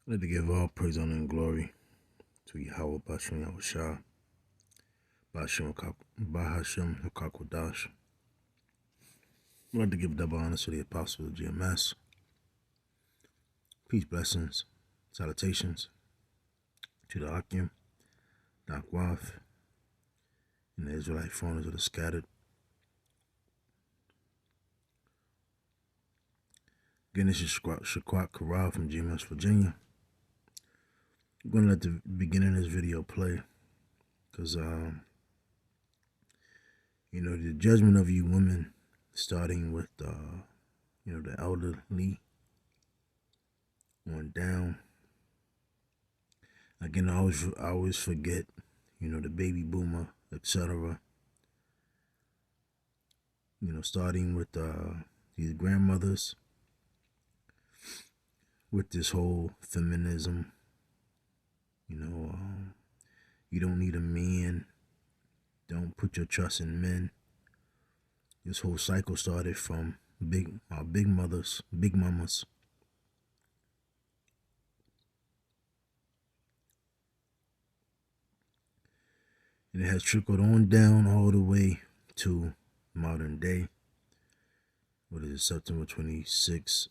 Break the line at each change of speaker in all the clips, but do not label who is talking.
Let to give all praise, honor, and glory to Yahweh Bashem Yahushua, Bahashem Hakakodash. I'd like to give double honor to the apostles of GMS. Peace, blessings, salutations to the Akim, the Akwaf, and the Israelite foreigners that are scattered. Again, this is Shaquat Karal from GMS, Virginia. I'm going to let the beginning of this video play because, you know, the judgment of you women, starting with, you know, the elderly on down. Again, I always forget, you know, the baby boomer, etc. You know, starting with these grandmothers, with this whole feminism. You know, you don't need a man. Don't put your trust in men. This whole cycle started from our big mothers, big mamas. And it has trickled on down all the way to modern day. What is it, September 26th?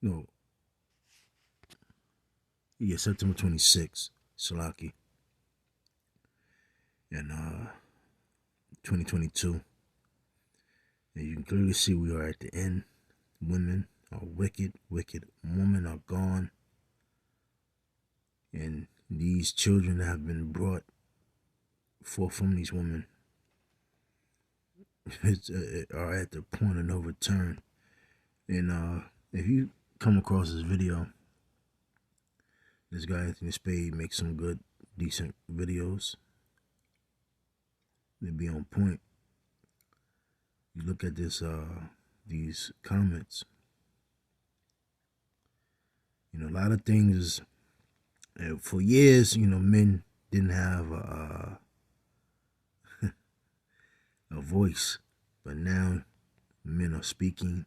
No. Yeah, September 26th, Salaki. And 2022. And you can clearly see we are at the end. Women are wicked, wicked. Women are gone. And these children that have been brought forth from these women are at the point of no return. And if you come across this video, this guy Anthony Spade makes some good, decent videos. They be on point. You look at this, these comments. You know, a lot of things. For years, you know, men didn't have a voice, but now men are speaking.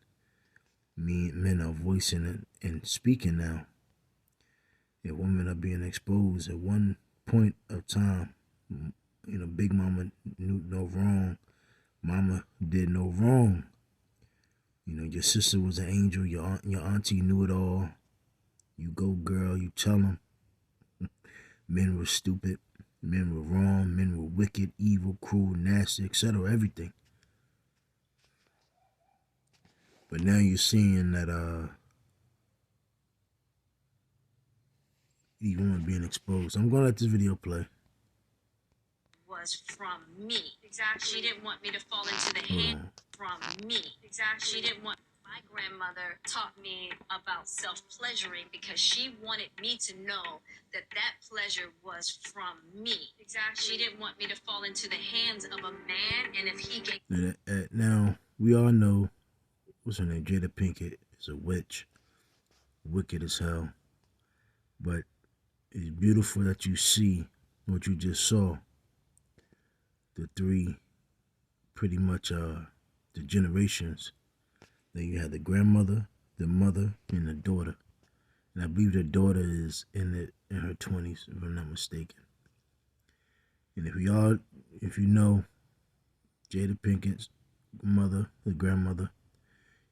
Men are voicing it and speaking now. And women are being exposed. At one point of time, you know, Big Mama knew no wrong. Mama did no wrong. You know, your sister was an angel. Your auntie knew it all. You go, girl. You tell them. Men were stupid. Men were wrong. Men were wicked, evil, cruel, nasty, etc. Everything. But now you're seeing that these women being exposed. I'm gonna let this video play.
Was from me. Exactly. She didn't want me to fall into the hand from me. Exactly. She didn't want. My grandmother taught me about self-pleasuring because she wanted me to know that that pleasure was from me. Exactly. She didn't want me to fall into the hands of a man, and if he gave...
Now, we all know, what's her name, Jada Pinkett is a witch, wicked as hell. But it's beautiful that you see what you just saw. The three, pretty much the generations. Then you had the grandmother, the mother, and the daughter. And I believe the daughter is in her 20s, if I'm not mistaken. And if you know Jada Pinkett's mother, the grandmother,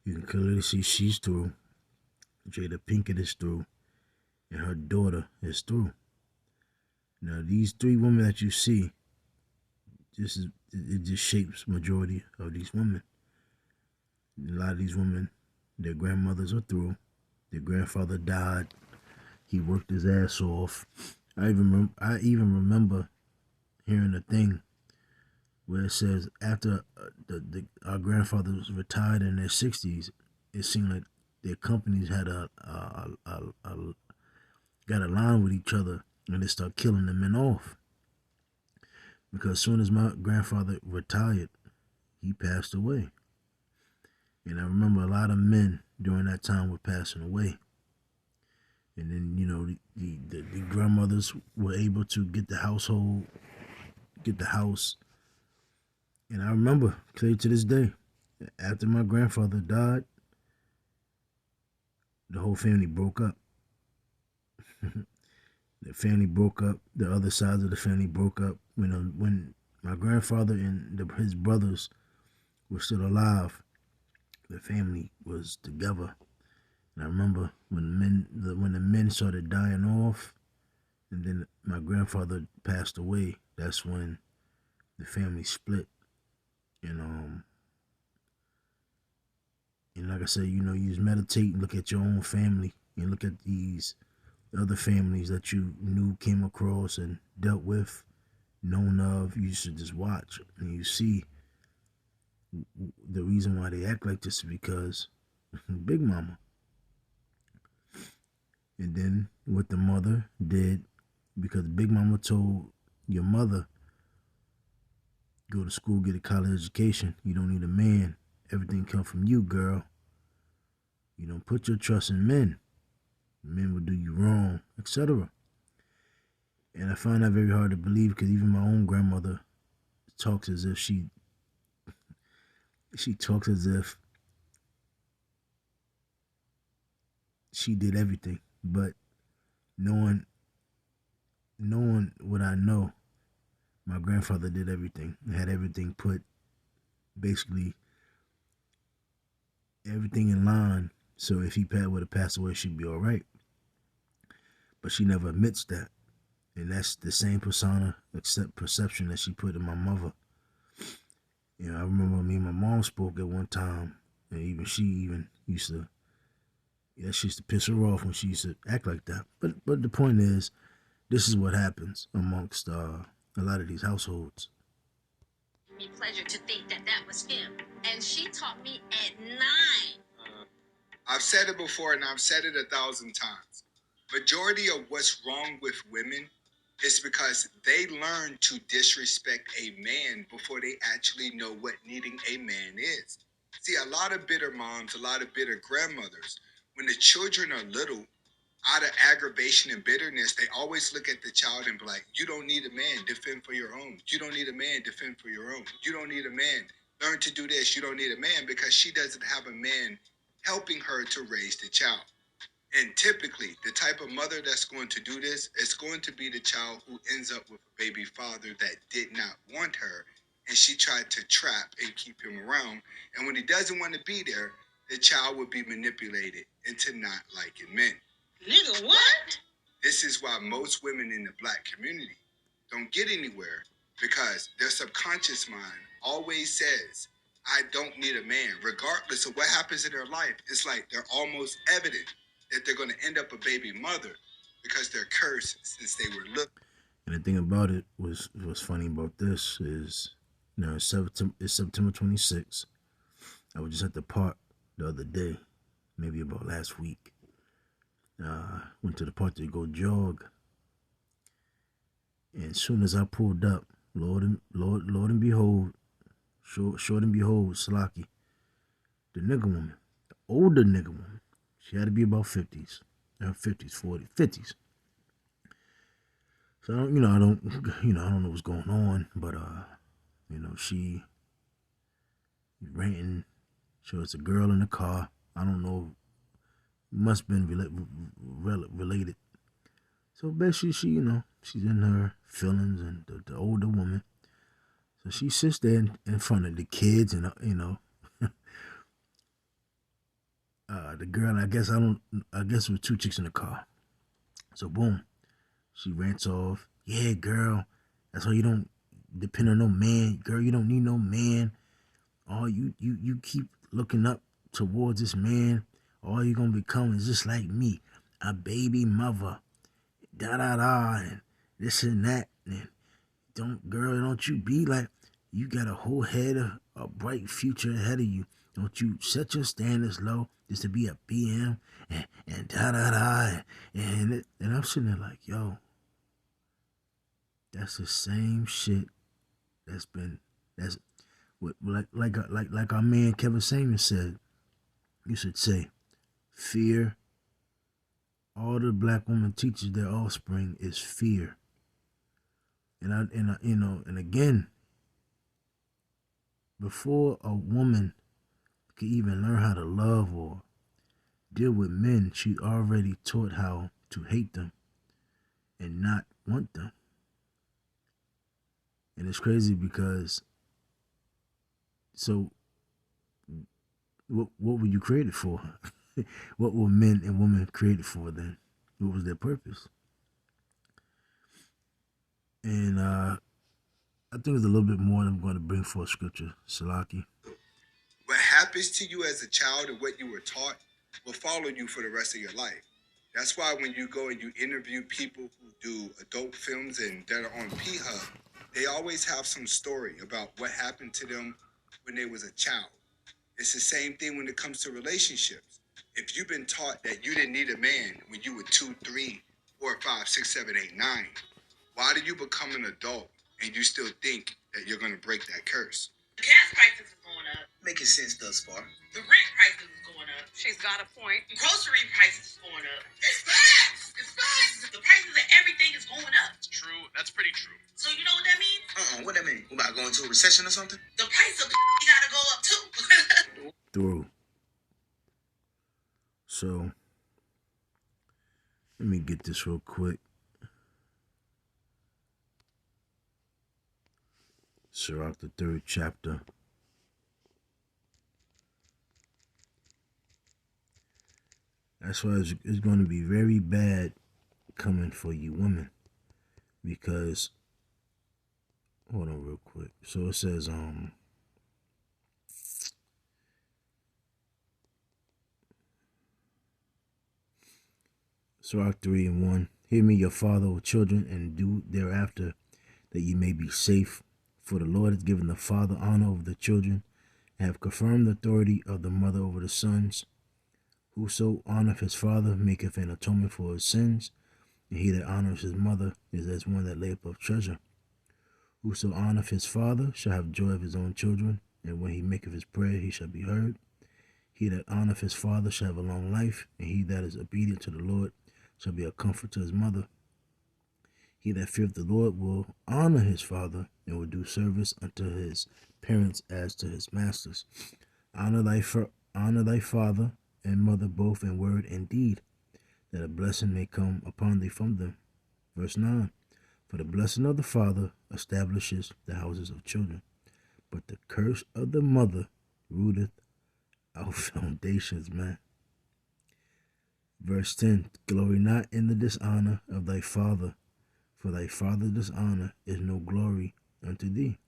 you can clearly see she's through. Jada Pinkett is through. And her daughter is through. Now, these three women that you see, it just shapes majority of these women. A lot of these women, their grandmothers are through. Their grandfather died. He worked his ass off. I even remember hearing a thing where it says after our grandfathers retired in their 60s, it seemed like their companies had got aligned with each other, and they start killing the men off. Because as soon as my grandfather retired, he passed away. And I remember a lot of men during that time were passing away. And then, you know, the grandmothers were able to get the house. And I remember, clear to this day, after my grandfather died, the whole family broke up. The family broke up. The other sides of the family broke up when my grandfather and his brothers were still alive. The family was together. And I remember when the men started dying off, and then my grandfather passed away. That's when the family split. And and like I said, you just meditate and look at your own family and look at these other families that you knew, came across, and dealt with, known of. You should just watch and you see the reason why they act like this is because Big Mama. And then what the mother did, because Big Mama told your mother, go to school, get a college education. You don't need a man. Everything come from you, girl. You don't put your trust in men. Men will do you wrong, etc. And I find that very hard to believe because even my own grandmother talks as if she talks as if she did everything. But knowing what I know, my grandfather did everything. Had everything put, basically everything in line. So if he would have passed away, she'd be all right. But she never admits that. And that's the same persona, except perception that she put in my mother. I remember me and my mom spoke at one time, and even she used to, she used to piss her off when she used to act like that. But the point is, this is what happens amongst a lot of these households.
Me pleasure to think that that was him, and she taught me at 9.
I've said it before, and I've said it 1,000 times. Majority of what's wrong with women is because they learn to disrespect a man before they actually know what needing a man is. See, a lot of bitter moms, a lot of bitter grandmothers, when the children are little, out of aggravation and bitterness, they always look at the child and be like, you don't need a man, defend for your own. You don't need a man, defend for your own. You don't need a man, learn to do this. You don't need a man, because she doesn't have a man helping her to raise the child. And typically, the type of mother that's going to do this is going to be the child who ends up with a baby father that did not want her, and she tried to trap and keep him around. And when he doesn't want to be there, the child would be manipulated into not liking men.
Nigga, what?
This is why most women in the Black community don't get anywhere, because their subconscious mind always says, I don't need a man. Regardless of what happens in their life, it's like they're almost evident that they're going to end up a baby mother because they're cursed since they were little.
And the thing about it was funny about this is, it's September 26th. I was just at the park the other day, maybe about last week. Went to the park to go jog, and as soon as I pulled up, Lord and behold, short and behold, Slocky, the nigga woman, the older nigga woman. She had to be about 50s, 40s, 50s. So I don't know what's going on, but she ranting. So it's a girl in the car. I don't know. Must have been related. So basically, she's in her feelings, and the older woman. So she sits there in front of the kids, and the girl. I guess it was two chicks in the car. So boom, she rants off. Yeah, girl, that's why you don't depend on no man. Girl, you don't need no man. Oh, you keep looking up towards this man. All you're gonna become is just like me, a baby mother. Da da da, and this and that. And don't you be like, you got a whole head of a bright future ahead of you. Don't you set your standards low just to be a BM and da da da. And I'm sitting there like, yo, that's the same shit that's like our man Kevin Samuel said. You should say, fear. All the Black women teaches their offspring is fear. And again, before a woman can even learn how to love or deal with men, she already taught how to hate them and not want them. And it's crazy because, so what were you created for? What were men and women created for then? What was their purpose? And I think there's a little bit more that I'm going to bring forth scripture, Salaki.
What happens to you as a child and what you were taught will follow you for the rest of your life. That's why when you go and you interview people who do adult films and that are on P-Hub, they always have some story about what happened to them when they was a child. It's the same thing when it comes to relationships. If you've been taught that you didn't need a man when you were 2, 3, 4, 5, 6, 7, 8, 9, why do you become an adult and you still think that you're going to break that curse?
The gas prices is going up.
Making sense thus far.
The rent prices is going up.
She's got a point.
The grocery prices is going up. It's facts. It's facts. The prices of everything is going up.
It's true. That's pretty true.
So you know what that means?
What that mean? We about to go into a recession or something?
The price of gotta go up too.
Through. So, let me get this real quick. Sirach, the 3rd chapter. That's why it's going to be very bad coming for you women. Because, hold on real quick. So it says, Sirach 3:1. Hear me, your father, O children, and do thereafter, that ye may be safe. For the Lord has given the father honor over the children, and have confirmed the authority of the mother over the sons. Whoso honoreth his father maketh an atonement for his sins, and he that honoreth his mother is as one that layeth up treasure. Whoso honoreth his father shall have joy of his own children, and when he maketh his prayer he shall be heard. He that honoreth his father shall have a long life, and he that is obedient to the Lord shall be a comfort to his mother. He that feareth the Lord will honor his father, and will do service unto his parents as to his masters. Honor thy father and mother both in word and deed, that a blessing may come upon thee from them. Verse 9. For the blessing of the father establishes the houses of children, but the curse of the mother rooteth out foundations, man. Verse 10. Glory not in the dishonor of thy father, for thy father's dishonor is no glory unto thee.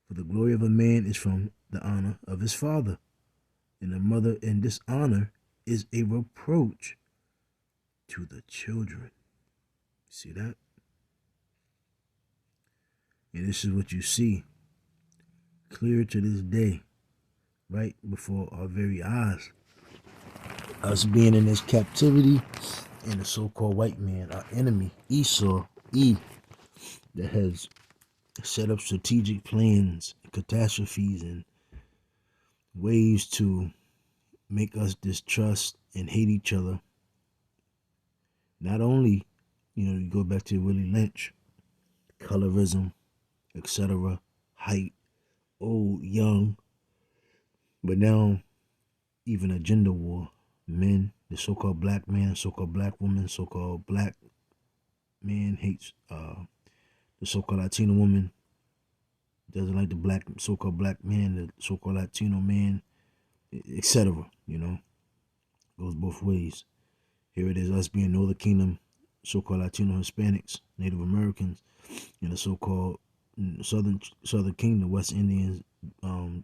For the glory of a man is from the honor of his father, and a mother in dishonor is a reproach to the children. See that? And this is what you see clear to this day, right before our very eyes. Us being in this captivity, and the so-called white man, our enemy, Esau, that has set up strategic plans, catastrophes, and ways to make us distrust and hate each other. Not only, you go back to Willie Lynch, colorism, etc., height, old, young, but now even a gender war. Men, the so-called black man, so-called black woman, so-called black man hates the so-called Latino woman, doesn't like the so-called black man, the so-called Latino man, etc. Goes both ways. Here it is, us being Northern Kingdom, so-called Latino Hispanics, Native Americans, and the so-called Southern Kingdom, West Indians, and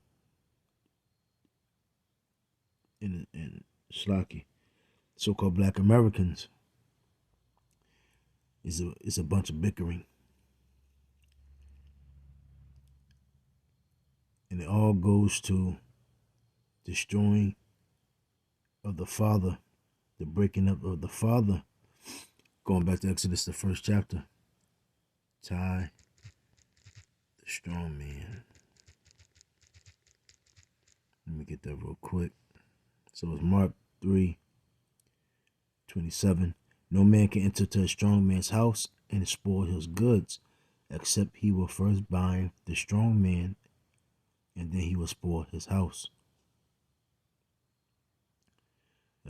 Slocky, so-called Black Americans. It's a bunch of bickering. And it all goes to destroying of the father, the breaking up of the father. Going back to Exodus, the 1st chapter. Ty, the strong man. Let me get that real quick. So it's Mark 3:27. No man can enter to a strong man's house and spoil his goods, except he will first bind the strong man, and then he will spoil his house.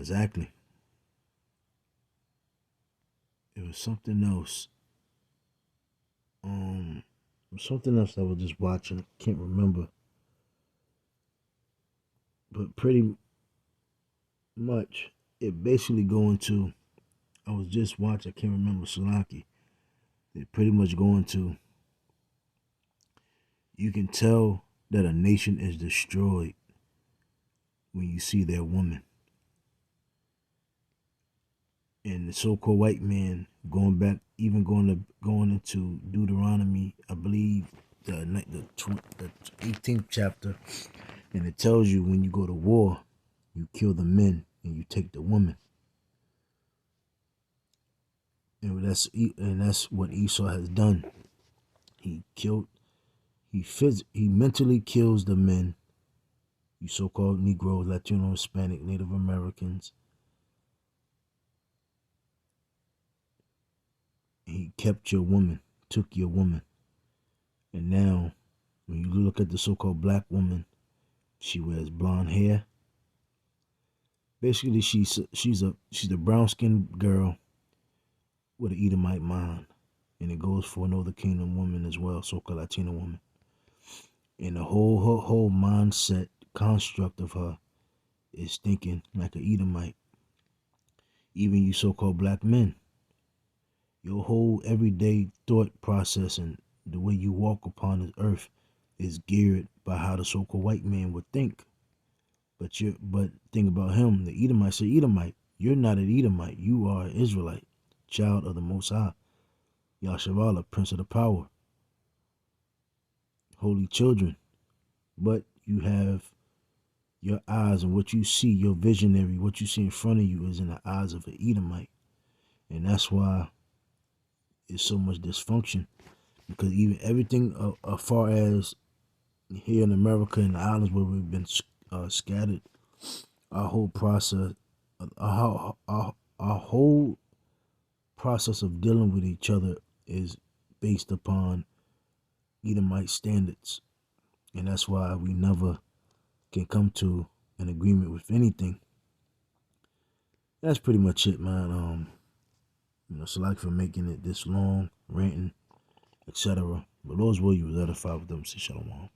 Exactly. It was something else. Something else I was just watching. I can't remember, but pretty much it basically going to. I was just watching. I can't remember Salaki. They pretty much going to. You can tell that a nation is destroyed when you see their woman. And the so-called white man going back, even going into Deuteronomy, I believe the 18th chapter, and it tells you when you go to war, you kill the men and you take the woman. And that's what Esau has done. He mentally kills the men, you so-called Negroes, Latino, Hispanic, Native Americans. He kept your woman, took your woman. And now, when you look at the so-called black woman, she wears blonde hair. Basically, she's a brown-skinned girl with an Edomite mind. And it goes for another kingdom woman as well, so-called Latina woman. And the whole mindset construct of her is thinking like an Edomite. Even you so-called black men, your whole everyday thought process and the way you walk upon this earth is geared by how the so-called white man would think. But think about him, the Edomite. Say Edomite, you're not an Edomite. You are an Israelite, child of the Most High, Yasharallah, Prince of the Power, holy children. But you have your eyes and what you see, your visionary, what you see in front of you is in the eyes of an Edomite. And that's why there's so much dysfunction. Because even everything as far as here in America and the islands where we've been scattered, our whole process, our whole process of dealing with each other is based upon Edomite standards. And that's why we never can come to an agreement with anything. That's pretty much it, man. Select for making it this long, ranting, etc. But those were you was edified with them. Say shalom.